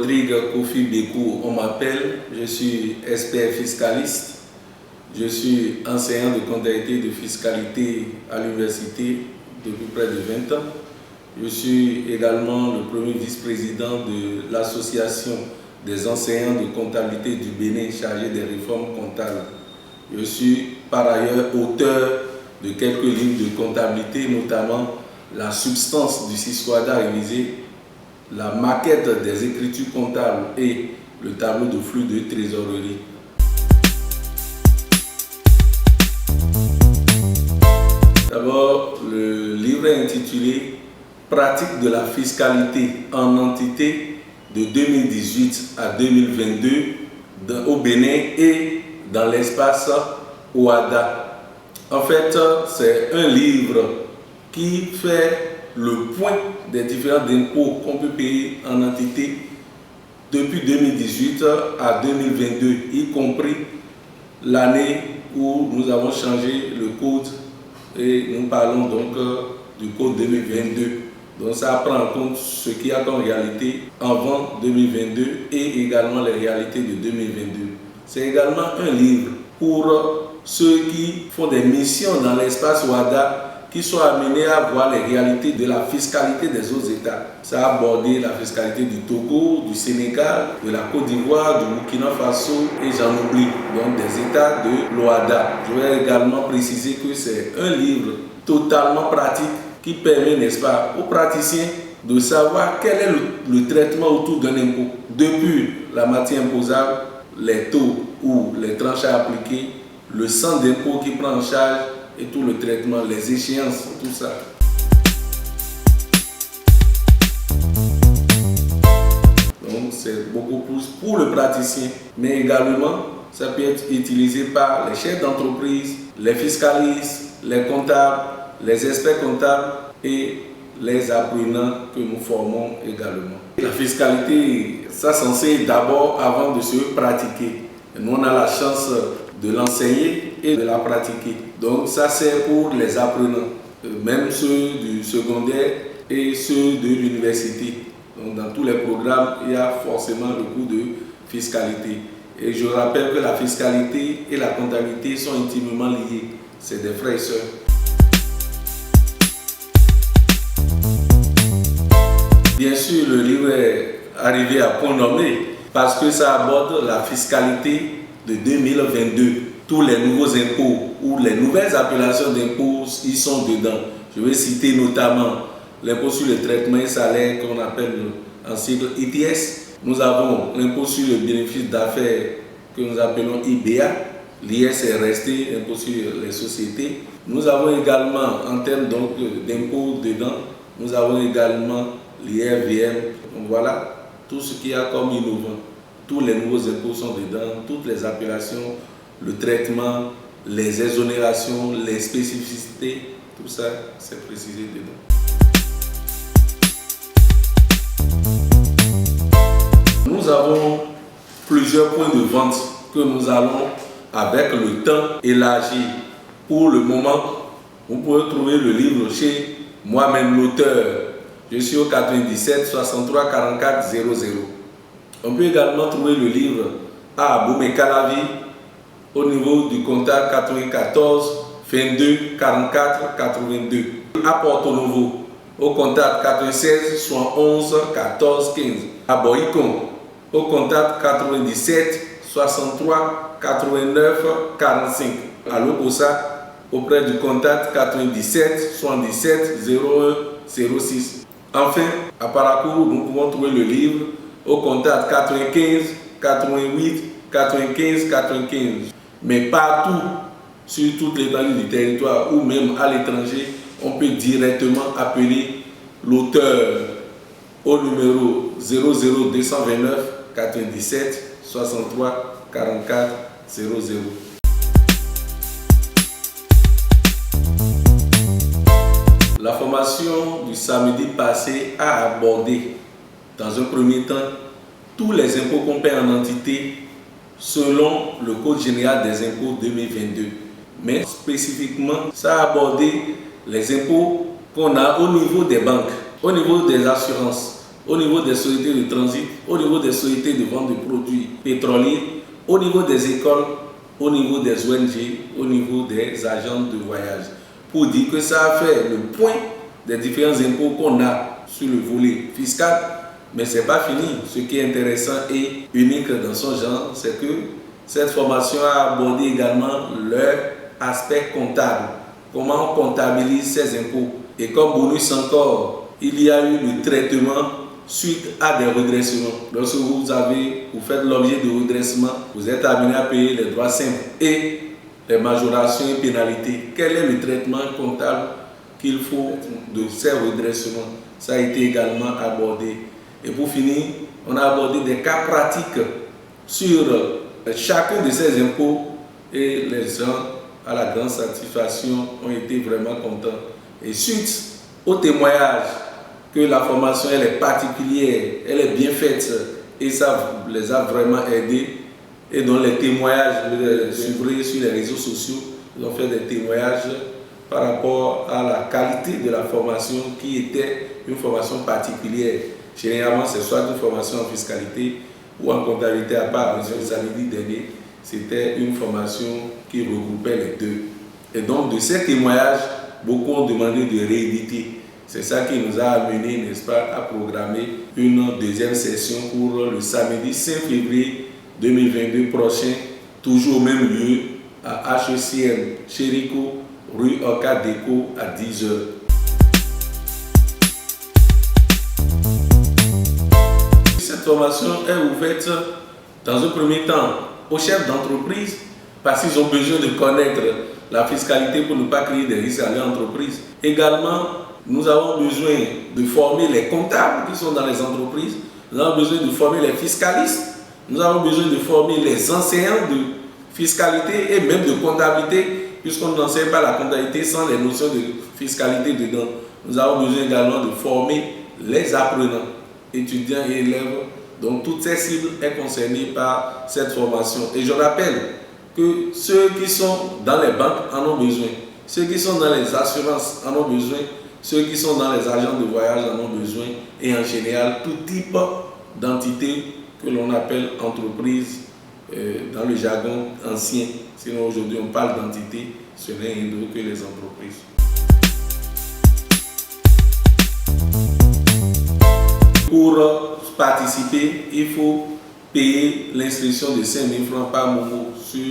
Rodrigue Kofi Bekou, on m'appelle. Je suis expert fiscaliste. Je suis enseignant de comptabilité et de fiscalité à l'université depuis près de 20 ans. Je suis également le premier vice-président de l'association des enseignants de comptabilité du Bénin chargé des réformes comptables. Je suis par ailleurs auteur de quelques livres de comptabilité, notamment la substance du Siswada révisé, la maquette des écritures comptables et le tableau de flux de trésorerie. D'abord, le livre est intitulé Pratique de la fiscalité en entité de 2018 à 2022 au Bénin et dans l'espace OADA. En fait, c'est un livre qui fait le point des différents impôts qu'on peut payer en entité depuis 2018 à 2022, y compris l'année où nous avons changé le code et nous parlons donc du code 2022. Donc ça prend en compte ce qu'il y a comme réalité avant 2022 et également les réalités de 2022. C'est également un livre pour ceux qui font des missions dans l'espace OADA, qui sont amenés à voir les réalités de la fiscalité des autres États. Ça a abordé la fiscalité du Togo, du Sénégal, de la Côte d'Ivoire, du Burkina Faso et j'en oublie, donc des États de l'OADA. Je vais également préciser que c'est un livre totalement pratique qui permet, n'est-ce pas, aux praticiens de savoir quel est le traitement autour d'un impôt, depuis la matière imposable, les taux ou les tranches à appliquer, le centre d'impôt qui prend en charge et tout le traitement, les échéances, tout ça. Donc c'est beaucoup plus pour le praticien, mais également ça peut être utilisé par les chefs d'entreprise, les fiscalistes, les comptables, les experts comptables et les apprenants que nous formons également. La fiscalité, ça s'enseigne d'abord avant de se pratiquer. Nous, on a la chance de l'enseigner et de la pratiquer. Donc ça c'est pour les apprenants, même ceux du secondaire et ceux de l'université. Donc dans tous les programmes, il y a forcément le cours de fiscalité. Et je rappelle que la fiscalité et la comptabilité sont intimement liées. C'est des frères et sœurs. Bien sûr, le livre est arrivé à point nommé parce que ça aborde la fiscalité de 2022. Tous les nouveaux impôts ou les nouvelles appellations d'impôts, ils sont dedans. Je vais citer notamment l'impôt sur le traitement et salaire qu'on appelle en sigle ITS. Nous avons l'impôt sur le bénéfice d'affaires que nous appelons IBA. L'IS est resté, l'impôt sur les sociétés. Nous avons également, en termes d'impôts dedans, nous avons également l'IRVM. Donc voilà, tout ce qu'il y a comme innovant. Tous les nouveaux impôts sont dedans, toutes les appellations, le traitement, les exonérations, les spécificités, tout ça, c'est précisé dedans. Nous avons plusieurs points de vente que nous allons, avec le temps, élargir. Pour le moment, vous pouvez trouver le livre chez moi-même, l'auteur. Je suis au 97 63 44 00. On peut également trouver le livre à Aboumé Calavi au niveau du contact 94 22 44 82. À Porto Novo au contact 96 71 14 15. À Boïcon au contact 97 63 89 45. À Lokosa auprès du contact 97 77 01 06. Enfin, à Paracourt, nous pouvons trouver le livre au contact 95 88 95 95. Mais partout, sur toute l'étendue du territoire ou même à l'étranger, on peut directement appeler l'auteur au numéro 00229 97 63 44 00. La formation du samedi passé a abordé, dans un premier temps, tous les impôts qu'on paie en entité selon le Code général des impôts 2022. Mais spécifiquement, ça a abordé les impôts qu'on a au niveau des banques, au niveau des assurances, au niveau des sociétés de transit, au niveau des sociétés de vente de produits pétroliers, au niveau des écoles, au niveau des ONG, au niveau des agents de voyage. Pour dire que ça a fait le point des différents impôts qu'on a sur le volet fiscal, mais ce n'est pas fini. Ce qui est intéressant et unique dans son genre, c'est que cette formation a abordé également leur aspect comptable. Comment on comptabilise ces impôts. Et comme bonus encore, il y a eu le traitement suite à des redressements. Lorsque vous faites l'objet de redressement, vous êtes amené à payer les droits simples et les majorations et pénalités. Quel est le traitement comptable qu'il faut de ces redressements? Ça a été également abordé. Et pour finir, on a abordé des cas pratiques sur chacun de ces impôts et les gens, à la grande satisfaction, ont été vraiment contents. Et suite au témoignage que la formation elle est particulière, elle est bien faite et ça les a vraiment aidés. Et dans les témoignages, suivrez sur les réseaux sociaux, ils ont fait des témoignages par rapport à la qualité de la formation qui était une formation particulière. Généralement, c'est soit une formation en fiscalité ou en comptabilité à part. Le samedi dernier, c'était une formation qui regroupait les deux. Et donc, de ces témoignages, beaucoup ont demandé de rééditer. C'est ça qui nous a amené, n'est-ce pas, à programmer une deuxième session pour le samedi 5 février 2022 prochain, toujours au même lieu, à HECM Chérico, rue Oka-Déco, à 10h. Cette formation est ouverte dans un premier temps aux chefs d'entreprise parce qu'ils ont besoin de connaître la fiscalité pour ne pas créer des risques à leur entreprise. Également, nous avons besoin de former les comptables qui sont dans les entreprises. Nous avons besoin de former les fiscalistes. Nous avons besoin de former les enseignants de fiscalité et même de comptabilité, puisqu'on n'enseigne pas la comptabilité sans les notions de fiscalité dedans. Nous avons besoin également de former les apprenants, étudiants et élèves. Donc toutes ces cibles sont concernées par cette formation. Et je rappelle que ceux qui sont dans les banques en ont besoin, ceux qui sont dans les assurances en ont besoin, ceux qui sont dans les agents de voyage en ont besoin, et en général tout type d'entité que l'on appelle entreprise dans le jargon ancien. Sinon aujourd'hui on parle d'entité, ce n'est rien d'autre que les entreprises. Pour participer, il faut payer l'inscription de 5 000 francs par Momo sur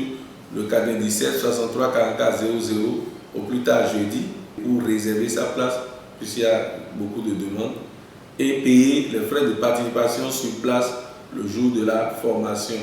le 97 63 44 00 au plus tard jeudi pour réserver sa place puisqu'il y a beaucoup de demandes et payer les frais de participation sur place le jour de la formation.